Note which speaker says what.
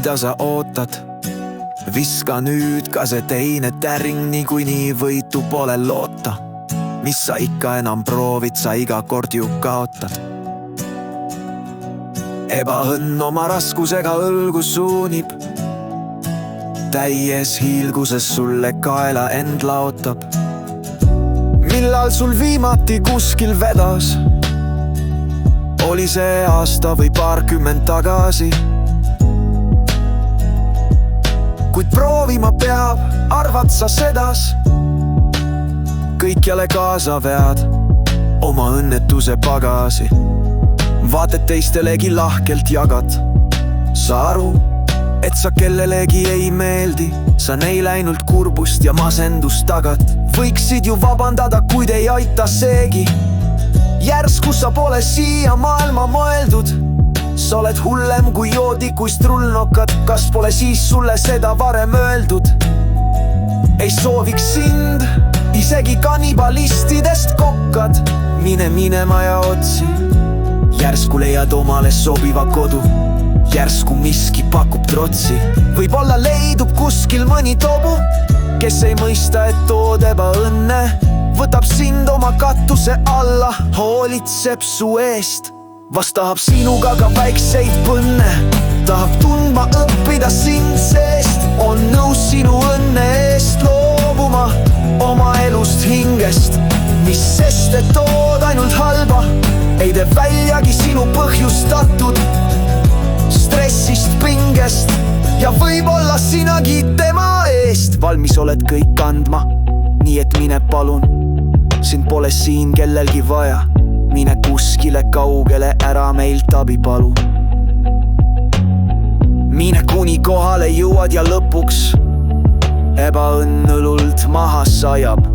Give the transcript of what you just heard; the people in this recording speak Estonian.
Speaker 1: mida sa ootad. Viska nüüd ka see teine täring, niikuinii võitu pole loota. Mis sa ikka enam proovid, sa iga kord ju kaotad. Ebaõnn oma raskusega õlgu suunib, täies hiilguses sulle kaela end laotab. Millal sul viimati kuskil vedas? Oli see aasta või paarkümmend tagasi? Kuid proovima peab, arvad sa sedas? Kõikjale kaasa vead oma õnnetuse pagasi. Vaat et teistelegi lahkelt jagad. Sa aru, et sa kellelegi ei meeldi, sa neile ainult kurbust ja masendust tagad. Võiksid ju vabandada, kuid ei aita seegi. Järsku sa pole siia maailma mõeldud. Sa oled hullem kui joodikuist rullnokad. Kas pole siis sulle seda varem öeldud? Ei sooviks sind, isegi kannibalistidest kokkad. Mine minema ja otsi, järsku leiad omale sobiva kodu. Järsku miski pakub trotsi. Võib-olla leidub kuskil mõni tobu, kes ei mõista, et tood ebaõnne. Võtab sind oma katuse alla, hoolitseb su eest. Vast tahab sinuga ka väikseid põnne. Tahab tundma õppida sind seest. On nõus sinu õnne eest loobuma oma elust hingest. Mis sest, et tood ainult halba, ei tee väljagi sinu põhjustatud stressist, pingest. Ja võib-olla sinagi tema eest valmis oled kõik andma. Nii et mine palun, sind pole siin kellelgi vaja. Mine kuskile kaugele, ära meilt abi palu. Mine kuni kohale jõuad ja lõpuks ebaõnn õlult maha sajab.